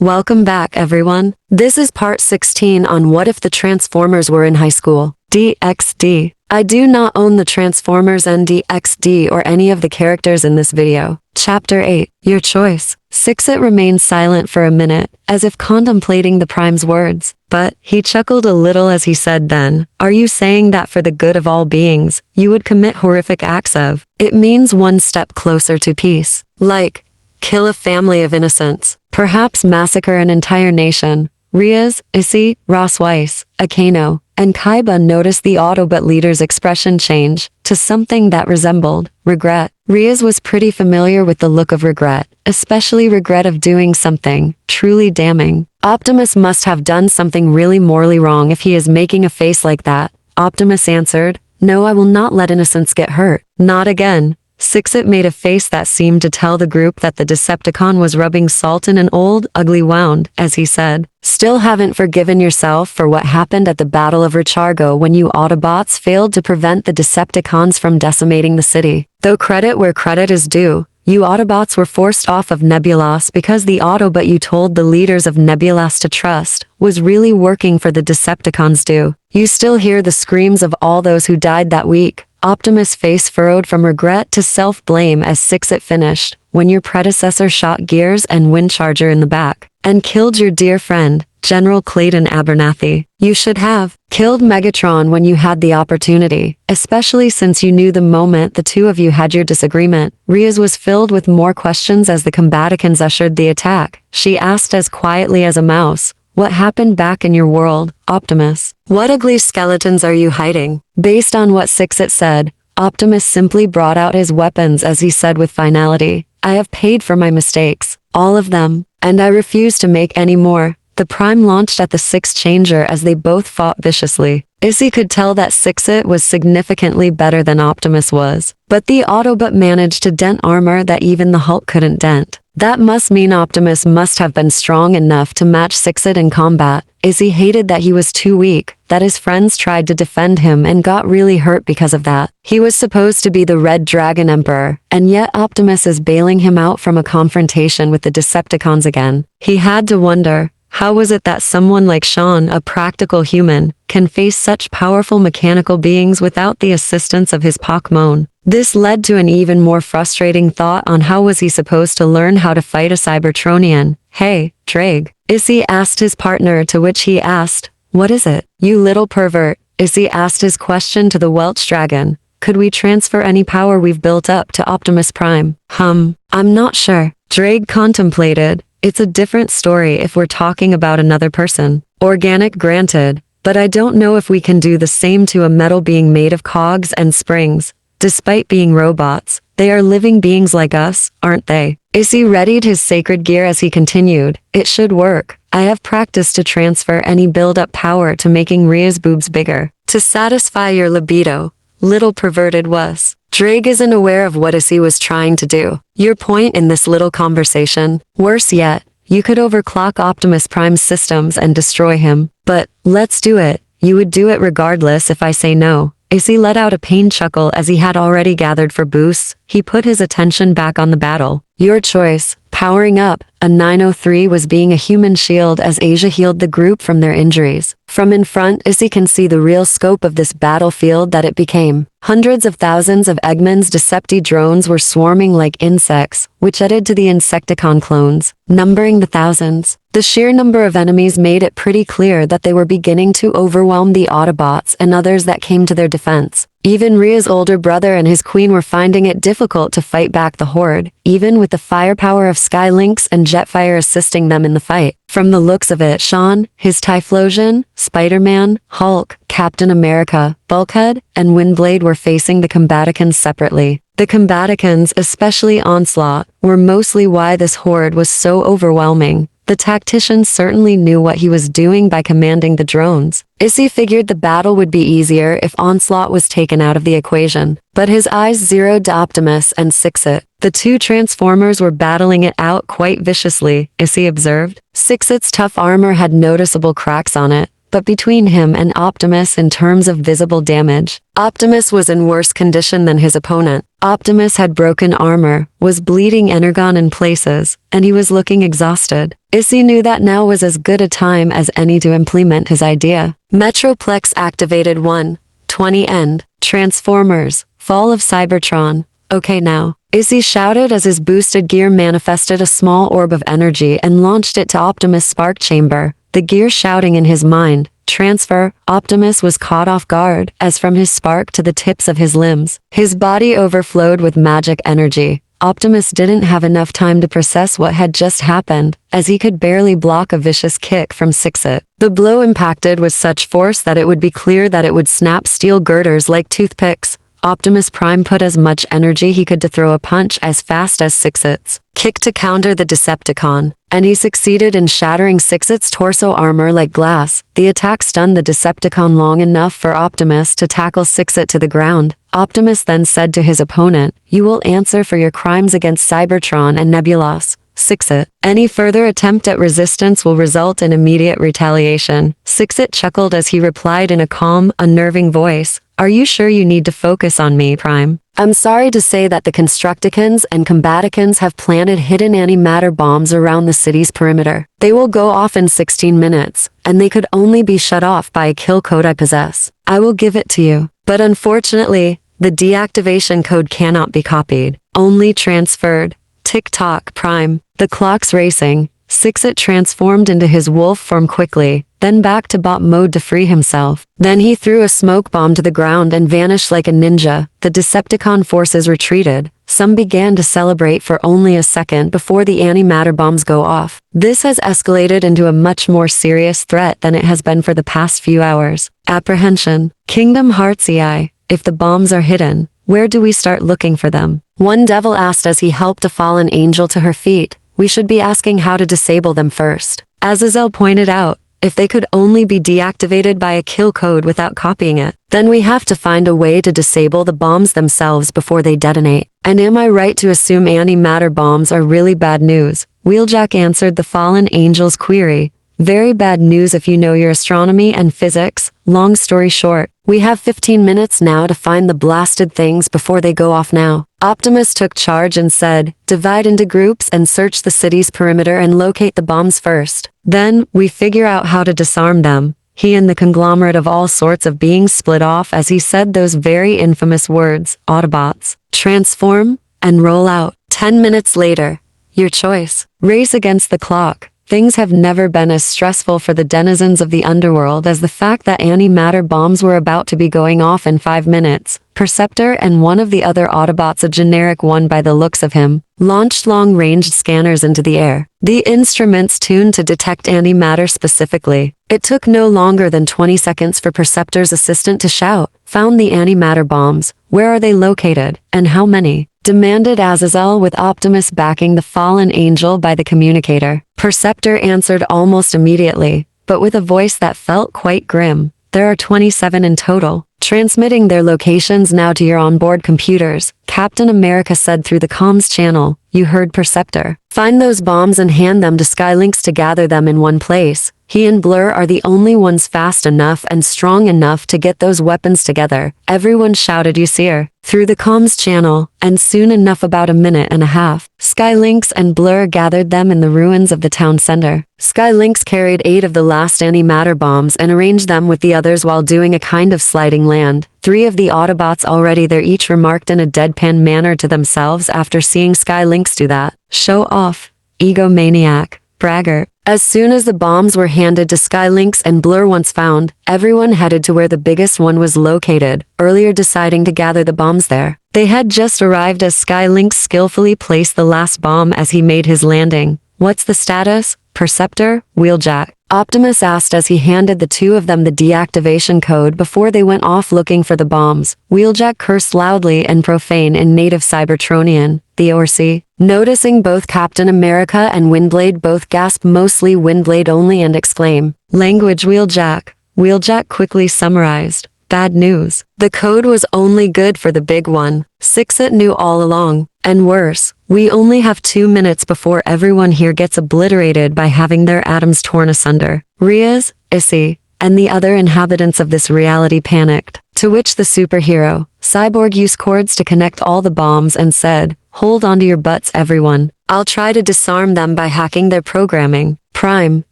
Welcome back, everyone. This is part 16 on what if the Transformers were in high school. DXD. I do not own the Transformers and DXD or any of the characters in this video. Chapter 8. Your choice. Sixit remained silent for a minute, as if contemplating the Prime's words. But he chuckled a little as he said then, "Are you saying that for the good of all beings, you would commit horrific acts of? It means one step closer to peace. Like, kill a family of innocents. Perhaps massacre an entire nation." Riaz, Issy, Ross Weiss, Akano, and Kaiba noticed the Autobot leader's expression change to something that resembled regret. Riaz was pretty familiar with the look of regret, especially regret of doing something truly damning. Optimus must have done something really morally wrong if he is making a face like that. Optimus answered, "No, I will not let innocents get hurt. Not again." Sixit made a face that seemed to tell the group that the Decepticon was rubbing salt in an old, ugly wound, as he said, "Still haven't forgiven yourself for what happened at the Battle of Rechargo when you Autobots failed to prevent the Decepticons from decimating the city. Though credit where credit is due, you Autobots were forced off of Nebulas because the Autobot you told the leaders of Nebulas to trust was really working for the Decepticons do. You still hear the screams of all those who died that week." Optimus' face furrowed from regret to self-blame as Sixit finished, "When your predecessor shot Gears and Windcharger in the back, and killed your dear friend, General Clayton Abernathy. You should have killed Megatron when you had the opportunity, especially since you knew the moment the two of you had your disagreement." Riaz was filled with more questions as the Combaticons ushered the attack. She asked as quietly as a mouse, "What happened back in your world, Optimus? What ugly skeletons are you hiding?" Based on what Sixit said, Optimus simply brought out his weapons as he said with finality, "I have paid for my mistakes, all of them, and I refuse to make any more." The Prime launched at the Six Changer as they both fought viciously. Issy could tell that Sixit was significantly better than Optimus was, but the Autobot managed to dent armor that even the Hulk couldn't dent. That must mean Optimus must have been strong enough to match Sixit in combat. Issy hated that he was too weak, that his friends tried to defend him and got really hurt because of that. He was supposed to be the Red Dragon Emperor, and yet Optimus is bailing him out from a confrontation with the Decepticons again. He had to wonder, how was it that someone like Sean, a practical human, can face such powerful mechanical beings without the assistance of his Pokémon? This led to an even more frustrating thought on how was he supposed to learn how to fight a Cybertronian. "Hey, Drake," Issy asked his partner, to which he asked, "What is it?" "You little pervert," Issy asked his question to the Welch Dragon. "Could we transfer any power we've built up to Optimus Prime?" I'm not sure." Drake contemplated. "It's a different story if we're talking about another person. Organic granted, but I don't know if we can do the same to a metal being made of cogs and springs. Despite being robots, they are living beings like us, aren't they?" Issy readied his sacred gear as he continued, "It should work. I have practiced to transfer any build-up power to making Ria's boobs bigger. To satisfy your libido, little perverted wuss." Drake isn't aware of what Issy was trying to do. Your point in this little conversation, worse yet, you could overclock Optimus Prime's systems and destroy him. But, let's do it. You would do it regardless if I say no. Issy let out a pained chuckle as he had already gathered for boosts. He put his attention back on the battle. Your choice. Powering up, a 903 was being a human shield as Asia healed the group from their injuries. From in front, Issy can see the real scope of this battlefield that it became. Hundreds of thousands of Eggman's Decepti drones were swarming like insects, which added to the Insecticon clones, numbering the thousands. The sheer number of enemies made it pretty clear that they were beginning to overwhelm the Autobots and others that came to their defense. Even Ria's older brother and his queen were finding it difficult to fight back the horde, even with the firepower of Skylynx and Jetfire assisting them in the fight. From the looks of it, Sean, his Typhlosion, Spider-Man, Hulk, Captain America, Bulkhead, and Windblade were facing the Combaticons separately. The Combaticons, especially Onslaught, were mostly why this horde was so overwhelming. The tactician certainly knew what he was doing by commanding the drones. Issy figured the battle would be easier if Onslaught was taken out of the equation, but his eyes zeroed to Optimus and Sixit. The two Transformers were battling it out quite viciously, Issy observed. Sixit's tough armor had noticeable cracks on it, but between him and Optimus in terms of visible damage. Optimus was in worse condition than his opponent. Optimus had broken armor, was bleeding energon in places, and he was looking exhausted. Issy knew that now was as good a time as any to implement his idea. Metroplex activated 1:20 end. Transformers, Fall of Cybertron. Okay now. Issy shouted as his boosted gear manifested a small orb of energy and launched it to Optimus' spark chamber, the gear shouting in his mind. Transfer. Optimus was caught off guard, as from his spark to the tips of his limbs, his body overflowed with magic energy. Optimus didn't have enough time to process what had just happened, as he could barely block a vicious kick from Sixit. The blow impacted with such force that it would be clear that it would snap steel girders like toothpicks. Optimus Prime put as much energy he could to throw a punch as fast as Sixit's kick to counter the Decepticon, and he succeeded in shattering Sixit's torso armor like glass. The attack stunned the Decepticon long enough for Optimus to tackle Sixit to the ground. Optimus then said to his opponent, "You will answer for your crimes against Cybertron and Nebulos, Sixit. Any further attempt at resistance will result in immediate retaliation." Sixit chuckled as he replied in a calm, unnerving voice, "Are you sure you need to focus on me, Prime? I'm sorry to say that the Constructicons and Combaticons have planted hidden antimatter bombs around the city's perimeter. They will go off in 16 minutes, and they could only be shut off by a kill code I possess. I will give it to you, but unfortunately, the deactivation code cannot be copied, only transferred." Tick-tock, Prime. The clock's racing. Sixit transformed into his wolf form quickly, then back to bot mode to free himself. Then he threw a smoke bomb to the ground and vanished like a ninja. The Decepticon forces retreated. Some began to celebrate for only a second before the antimatter bombs go off. This has escalated into a much more serious threat than it has been for the past few hours. Apprehension. Kingdom Hearts EI. If the bombs are hidden, where do we start looking for them? One devil asked as he helped a fallen angel to her feet. We should be asking how to disable them first. Azazel pointed out, if they could only be deactivated by a kill code without copying it, then we have to find a way to disable the bombs themselves before they detonate. And am I right to assume antimatter bombs are really bad news? Wheeljack answered the fallen angel's query. Very bad news if you know your astronomy and physics. Long story short, we have 15 minutes now to find the blasted things before they go off now. Optimus took charge and said, divide into groups and search the city's perimeter and locate the bombs first. Then, we figure out how to disarm them. He and the conglomerate of all sorts of beings split off as he said those very infamous words, Autobots, transform, and roll out. 10 minutes later. Your choice. Race against the clock. Things have never been as stressful for the denizens of the underworld as the fact that antimatter bombs were about to be going off in 5 minutes. Perceptor and one of the other Autobots, a generic one by the looks of him, launched long-ranged scanners into the air. The instruments tuned to detect antimatter specifically. It took no longer than 20 seconds for Perceptor's assistant to shout, "Found the antimatter bombs. Where are they located, and how many?" demanded Azazel, with Optimus backing the fallen angel by the communicator. Perceptor answered almost immediately, but with a voice that felt quite grim. There are 27 in total. Transmitting their locations now to your onboard computers, Captain America said through the comms channel. You heard Perceptor. Find those bombs and hand them to Skylynx to gather them in one place. He and Blur are the only ones fast enough and strong enough to get those weapons together. Everyone shouted Usir through the comms channel, and soon enough, about a minute and a half, Skylynx and Blur gathered them in the ruins of the town center. Skylynx carried 8 of the last antimatter bombs and arranged them with the others while doing a kind of sliding land. 3 of the Autobots already there each remarked in a deadpan manner to themselves after seeing Skylynx do that. Show off. Egomaniac. Braggart. As soon as the bombs were handed to Skylynx and Blur once found, everyone headed to where the biggest one was located, earlier deciding to gather the bombs there. They had just arrived as Skylynx skillfully placed the last bomb as he made his landing. What's the status? Perceptor? Wheeljack. Optimus asked as he handed the 2 of them the deactivation code before they went off looking for the bombs. Wheeljack cursed loudly and profane in native Cybertronian, the Orsi. Noticing both Captain America and Windblade both gasp, mostly Windblade only, and exclaim, "Language, Wheeljack." Wheeljack quickly summarized, "Bad news. The code was only good for the big one. Sixit knew all along. And worse, we only have 2 minutes before everyone here gets obliterated by having their atoms torn asunder." Riaz, Issy, and the other inhabitants of this reality panicked. To which the superhero, Cyborg, used cords to connect all the bombs and said, "Hold onto your butts, everyone. I'll try to disarm them by hacking their programming. Prime,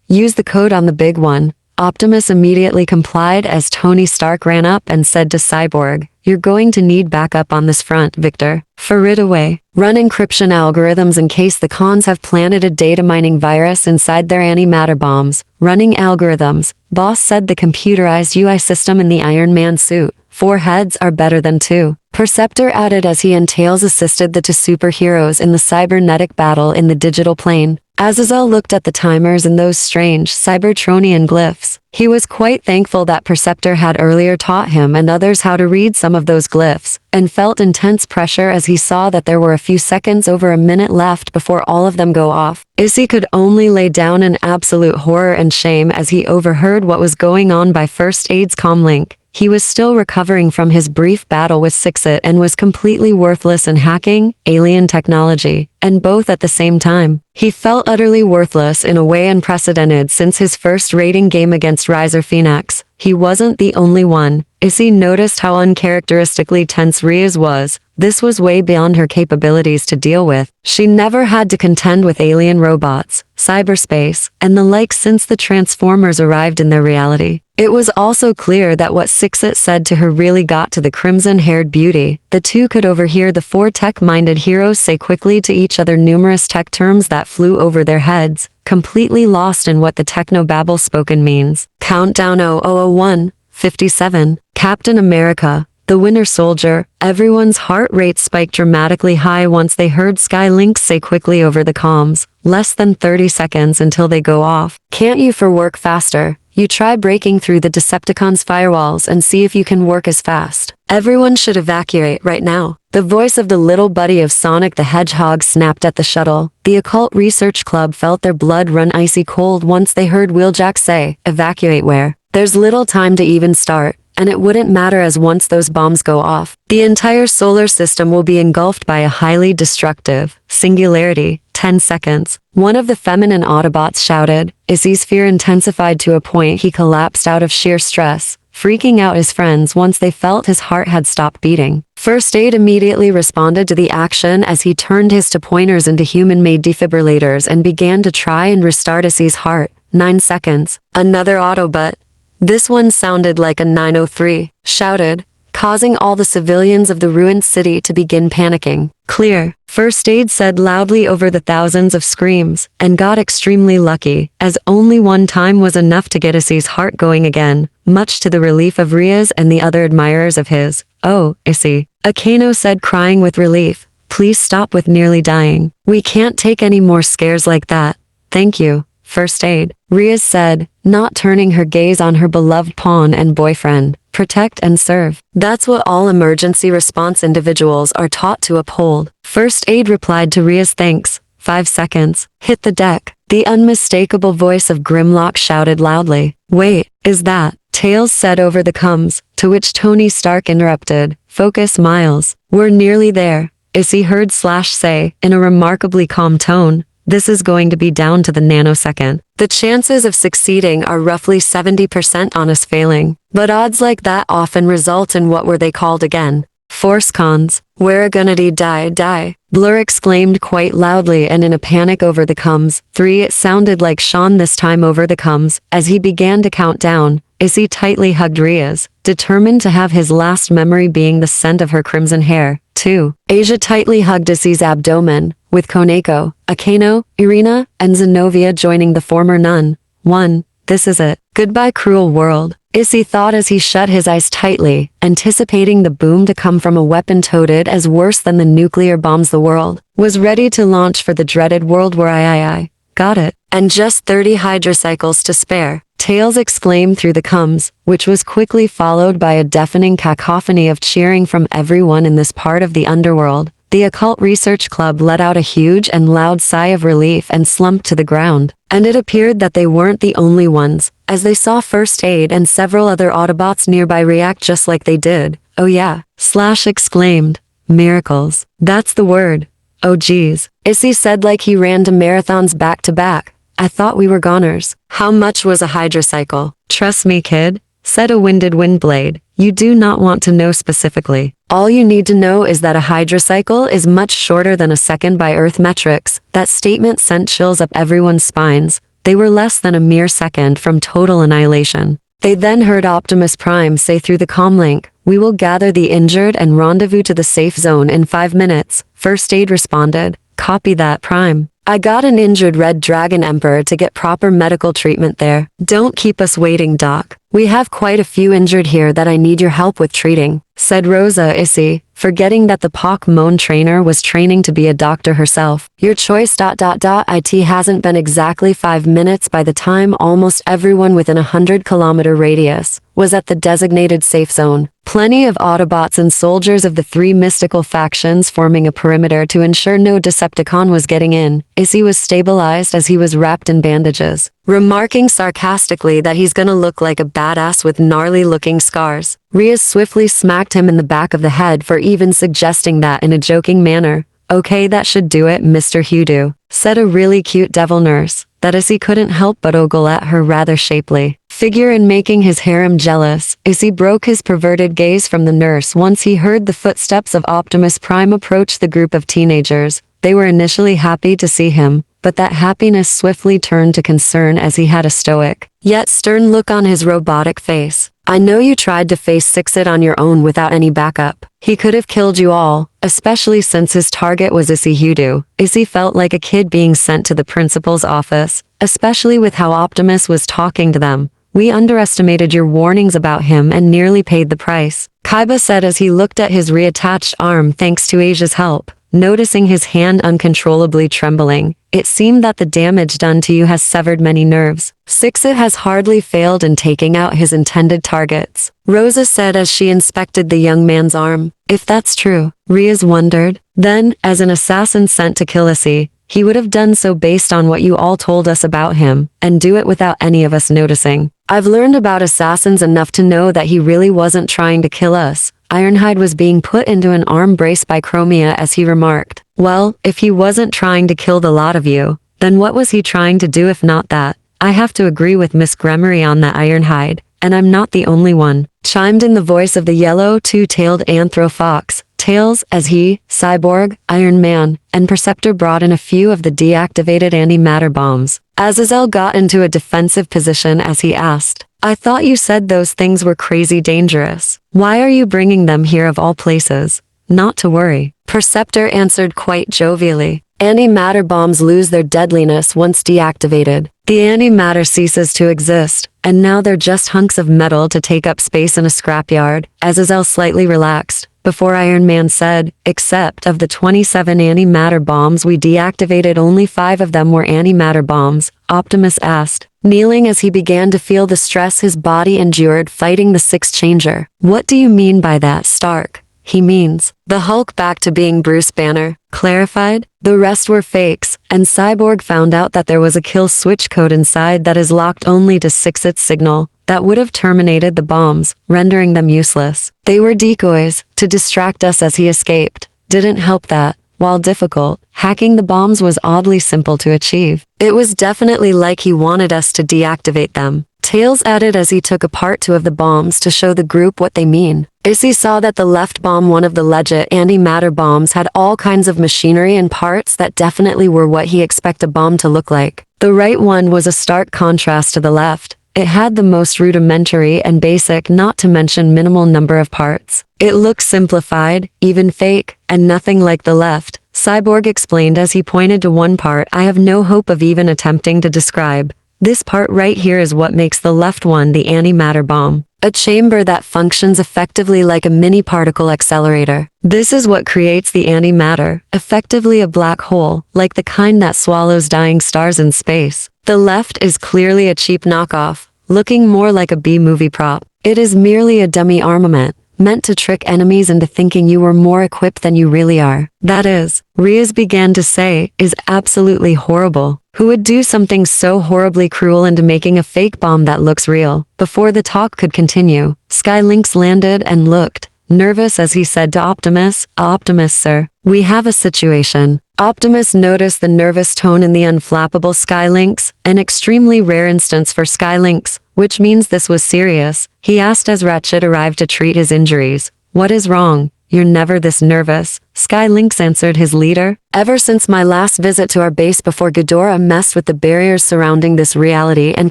use the code on the big one." Optimus immediately complied as Tony Stark ran up and said to Cyborg, "You're going to need backup on this front, Victor. Fire it away. Run encryption algorithms in case the cons have planted a data mining virus inside their antimatter bombs. Running algorithms." Boss said the computerized UI system in the Iron Man suit. 4 heads are better than 2. Perceptor added as he and Tails assisted the two superheroes in the cybernetic battle in the digital plane. Azazel looked at the timers and those strange Cybertronian glyphs. He was quite thankful that Perceptor had earlier taught him and others how to read some of those glyphs, and felt intense pressure as he saw that there were a few seconds over a minute left before all of them go off. Izzy could only lay down in absolute horror and shame as he overheard what was going on by First Aid's comlink. He was still recovering from his brief battle with Sixit and was completely worthless in hacking, alien technology, and both at the same time. He felt utterly worthless in a way unprecedented since his first raiding game against Riser Phoenix. He wasn't the only one. Issy noticed how uncharacteristically tense Riaz was. This was way beyond her capabilities to deal with. She never had to contend with alien robots, cyberspace, and the like since the Transformers arrived in their reality. It was also clear that what Sixit said to her really got to the crimson-haired beauty. The two could overhear the 4 tech-minded heroes say quickly to each other numerous tech terms that flew over their heads, completely lost in what the technobabble spoken means. Countdown 0001, 57, Captain America, the Winter Soldier. Everyone's heart rate spiked dramatically high once they heard Skylink say quickly over the comms, "Less than 30 seconds until they go off. Can't you for work faster? You try breaking through the Decepticons' firewalls and see if you can work as fast. Everyone should evacuate right now." The voice of the little buddy of Sonic the Hedgehog snapped at the shuttle. The Occult Research Club felt their blood run icy cold once they heard Wheeljack say, "Evacuate where? There's little time to even start, and it wouldn't matter as once those bombs go off, the entire solar system will be engulfed by a highly destructive singularity. 10 seconds. One of the feminine Autobots shouted. Izzy's fear intensified to a point he collapsed out of sheer stress, freaking out his friends once they felt his heart had stopped beating. First Aid immediately responded to the action as he turned his two pointers into human-made defibrillators and began to try and restart Izzy's heart. 9 seconds. Another Autobot, this one sounded like a 903, shouted, causing all the civilians of the ruined city to begin panicking. Clear, First Aid said loudly over the thousands of screams, and got extremely lucky, as only one time was enough to get Issy's heart going again, much to the relief of Riaz and the other admirers of his. "Oh, Issy," Akano said, crying with relief. "Please stop with nearly dying. We can't take any more scares like that." "Thank you, First Aid," Riaz said, not turning her gaze on her beloved pawn and boyfriend. "Protect and serve. That's what all emergency response individuals are taught to uphold." First Aid replied to Ria's thanks. 5 seconds. Hit the deck. The unmistakable voice of Grimlock shouted loudly. "Wait, is that?" Tails said over the comms, to which Tony Stark interrupted. "Focus, Miles. We're nearly there," Issy heard Slash say, in a remarkably calm tone. "This is going to be down to the nanosecond. The chances of succeeding are roughly 70% on us failing, but odds like that often result in what were they called again? Force cons. We're gonna die. Blur exclaimed quite loudly and in a panic over the comms. 3. It sounded like Sean this time over the comms. As he began to count down, Issy tightly hugged Riaz, determined to have his last memory being the scent of her crimson hair. 2. Asia tightly hugged Issy's abdomen, with Koneko, Akano, Irina, and Zenobia joining the former nun. 1. This is it. Goodbye, cruel world, Issy thought as he shut his eyes tightly, anticipating the boom to come from a weapon touted as worse than the nuclear bombs the world was ready to launch for the dreaded world where I got it. And just 30 hydrocycles to spare, Tails exclaimed through the comms, which was quickly followed by a deafening cacophony of cheering from everyone in this part of the underworld. The Occult Research Club let out a huge and loud sigh of relief and slumped to the ground. And it appeared that they weren't the only ones, as they saw First Aid and several other Autobots nearby react just like they did. "Oh yeah," Slash exclaimed. "Miracles. That's the word. Oh geez," Issy said like he ran to marathons back to back. "I thought we were goners. How much was a hydrocycle? Trust me, kid, said a winded windblade. You do not want to know specifically. All you need to know is that a hydrocycle is much shorter than a second by Earth metrics. That statement sent chills up everyone's spines. They were less than a mere second from total annihilation. They then heard Optimus Prime say through the comlink, "We will gather the injured and rendezvous to the safe zone in 5 minutes. First Aid responded, "Copy that, Prime. I got an injured Red Dragon Emperor to get proper medical treatment there. Don't keep us waiting, Doc. We have quite a few injured here that I need your help with treating," said Rosa Issy, forgetting that the Pokémon trainer was training to be a doctor herself. Your choice. It hasn't been exactly 5 minutes by the time almost everyone within a 100-kilometer radius was at the designated safe zone. Plenty of Autobots and soldiers of the 3 mystical factions forming a perimeter to ensure no Decepticon was getting in. Issy was stabilized as he was wrapped in bandages, remarking sarcastically that he's gonna look like a badass with gnarly-looking scars. Rhea swiftly smacked him in the back of the head for even suggesting that in a joking manner. "Okay, that should do it, Mr. Hoodoo," said a really cute devil nurse, that Issy couldn't help but ogle at her rather shapely figure and making his harem jealous. Issy broke his perverted gaze from the nurse once he heard the footsteps of Optimus Prime approach the group of teenagers. They were initially happy to see him, but that happiness swiftly turned to concern as he had a stoic, yet stern look on his robotic face. "I know you tried to face Six-It on your own without any backup. He could have killed you all, especially since his target was Issy Hoodoo." Issy felt like a kid being sent to the principal's office, especially with how Optimus was talking to them. "We underestimated your warnings about him and nearly paid the price," Kaiba said as he looked at his reattached arm thanks to Asia's help. Noticing his hand uncontrollably trembling, "It seemed that the damage done to you has severed many nerves. Six-It has hardly failed in taking out his intended targets," Rosa said as she inspected the young man's arm. If that's true, Riaz wondered, then, as an assassin sent to kill Issy, he would have done so based on what you all told us about him, and do it without any of us noticing. "I've learned about assassins enough to know that he really wasn't trying to kill us." Ironhide was being put into an arm brace by Chromia as he remarked, "Well, if he wasn't trying to kill the lot of you, then what was he trying to do if not that?" "I have to agree with Miss Gremory on that, Ironhide, and I'm not the only one," chimed in the voice of the yellow two-tailed Anthrofox. Tails, as he, Cyborg, Iron Man, and Perceptor brought in a few of the deactivated antimatter bombs. Azazel got into a defensive position as he asked, "I thought you said those things were crazy dangerous. Why are you bringing them here of all places?" "Not to worry," Perceptor answered quite jovially. "Antimatter bombs lose their deadliness once deactivated. The antimatter ceases to exist, and now they're just hunks of metal to take up space in a scrapyard." Azazel slightly relaxed, before Iron Man said, "Except of the 27 antimatter bombs we deactivated, only 5 of them were antimatter bombs," Optimus asked, kneeling as he began to feel the stress his body endured fighting the Sixth Changer. "What do you mean by that, Stark?" "He means the Hulk back to being Bruce Banner," clarified. "The rest were fakes, and Cyborg found out that there was a kill switch code inside that is locked only to Six-It's signal that would have terminated the bombs, rendering them useless. They were decoys to distract us as he escaped. Didn't help that, while difficult, hacking the bombs was oddly simple to achieve. It was definitely like he wanted us to deactivate them." Tails added as he took apart 2 of the bombs to show the group what they mean. Issy saw that the left bomb, one of the legit antimatter bombs, had all kinds of machinery and parts that definitely were what he expected a bomb to look like. The right one was a stark contrast to the left. It had the most rudimentary and basic, not to mention minimal number of parts. It looked simplified, even fake, and nothing like the left, Cyborg explained as he pointed to one part I have no hope of even attempting to describe. "This part right here is what makes the left one the antimatter bomb. A chamber that functions effectively like a mini particle accelerator. This is what creates the antimatter, effectively a black hole, like the kind that swallows dying stars in space. The left is clearly a cheap knockoff, looking more like a B-movie prop. It is merely a dummy armament, meant to trick enemies into thinking you were more equipped than you really are. That is," Riaz began to say, "is absolutely horrible. Who would do something so horribly cruel into making a fake bomb that looks real?" Before the talk could continue, Skylinks landed and looked, nervous as he said to Optimus, "Optimus, sir, we have a situation." Optimus noticed the nervous tone in the unflappable Skylinks, an extremely rare instance for Skylinks, which means this was serious. He asked as Ratchet arrived to treat his injuries. "What is wrong? You're never this nervous," Skylinks answered his leader. "Ever since my last visit to our base before Ghidorah messed with the barriers surrounding this reality and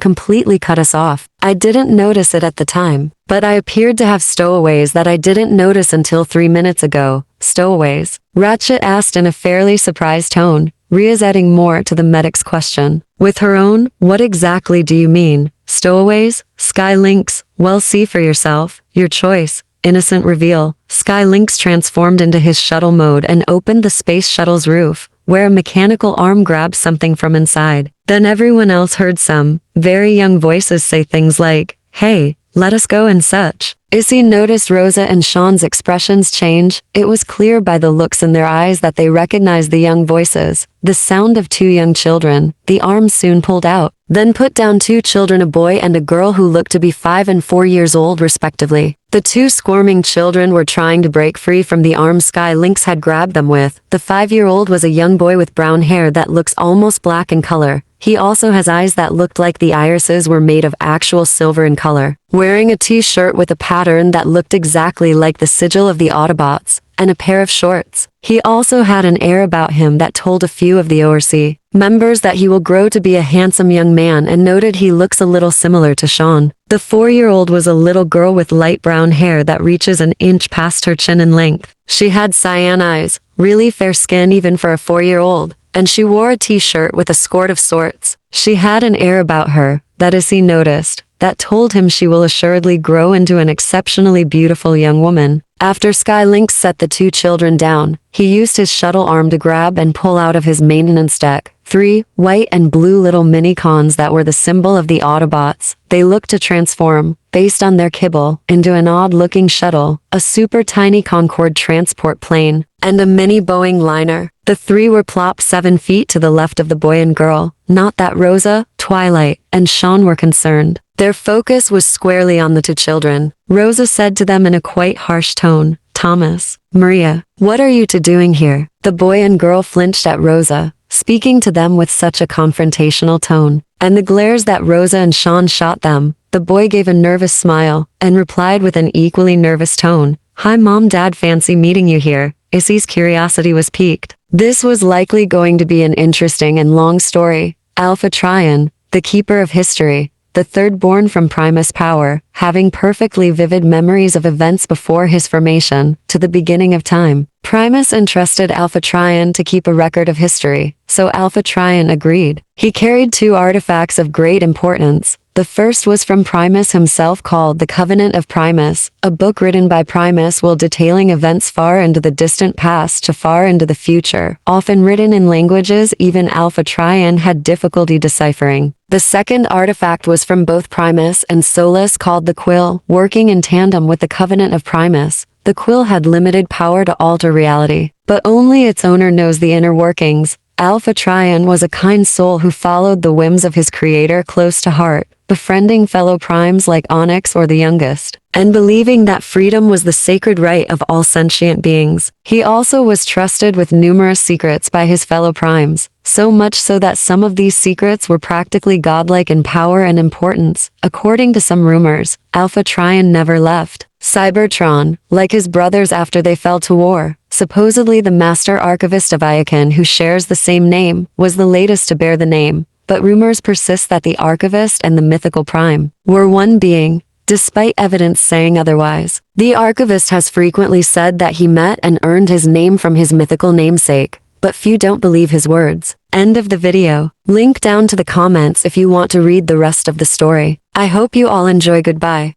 completely cut us off. I didn't notice it at the time, but I appeared to have stowaways that I didn't notice until 3 minutes ago." "Stowaways?" Ratchet asked in a fairly surprised tone, Ria's adding more to the medic's question. With her own, "What exactly do you mean? Stowaways? Skylinks? Well, see for yourself. Your choice." Innocent reveal. Skylinks transformed into his shuttle mode and opened the space shuttle's roof, where a mechanical arm grabbed something from inside. Then everyone else heard some very young voices say things like, "Hey, let us go," and such. Issy noticed Rosa and Sean's expressions change. It was clear by the looks in their eyes that they recognized the young voices. The sound of 2 young children. The arms soon pulled out, then put down 2 children, a boy and a girl who looked to be 5 and 4 years old respectively. The 2 squirming children were trying to break free from the arms Skylinks had grabbed them with. The 5-year-old was a young boy with brown hair that looks almost black in color. He also has eyes that looked like the irises were made of actual silver in color. Wearing a t-shirt with a pattern that looked exactly like the sigil of the Autobots, and a pair of shorts. He also had an air about him that told a few of the ORC members that he will grow to be a handsome young man, and noted he looks a little similar to Sean. The 4-year-old was a little girl with light brown hair that reaches an inch past her chin in length. She had cyan eyes, really fair skin even for a 4-year-old, and she wore a t-shirt with a skirt of sorts. She had an air about her, that as he noticed, that told him she will assuredly grow into an exceptionally beautiful young woman. After Skylinks set the 2 children down, he used his shuttle arm to grab and pull out of his maintenance deck 3 white and blue little mini-cons that were the symbol of the Autobots. They looked to transform, based on their kibble, into an odd-looking shuttle, a super tiny Concorde transport plane, and a mini Boeing liner. The 3 were plopped 7 feet to the left of the boy and girl. Not that Rosa, Twilight, and Sean were concerned. Their focus was squarely on the 2 children. Rosa said to them in a quite harsh tone, "Thomas, Maria, what are you 2 doing here?" The boy and girl flinched at Rosa, speaking to them with such a confrontational tone, and the glares that Rosa and Sean shot them. The boy gave a nervous smile, and replied with an equally nervous tone, "Hi Mom, Dad, fancy meeting you here." Issy's curiosity was piqued. This was likely going to be an interesting and long story. Alpha Trion, the keeper of history, the 3rd born from Primus power, having perfectly vivid memories of events before his formation, to the beginning of time. Primus entrusted Alpha Trion to keep a record of history, so Alpha Trion agreed. He carried 2 artifacts of great importance. The first was from Primus himself, called The Covenant of Primus, a book written by Primus while detailing events far into the distant past to far into the future, often written in languages even Alpha Trion had difficulty deciphering. The second artifact was from both Primus and Solus, called the Quill, working in tandem with the Covenant of Primus. The Quill had limited power to alter reality, but only its owner knows the inner workings. Alpha Trion was a kind soul who followed the whims of his creator close to heart, befriending fellow primes like Onyx or the Youngest, and believing that freedom was the sacred right of all sentient beings. He also was trusted with numerous secrets by his fellow primes, so much so that some of these secrets were practically godlike in power and importance. According to some rumors, Alpha Trion never left Cybertron, like his brothers after they fell to war. Supposedly the Master Archivist of Iakin, who shares the same name, was the latest to bear the name, but rumors persist that the Archivist and the mythical Prime were one being, despite evidence saying otherwise. The Archivist has frequently said that he met and earned his name from his mythical namesake, but few don't believe his words. End of the video. Link down to the comments if you want to read the rest of the story. I hope you all enjoy. Goodbye.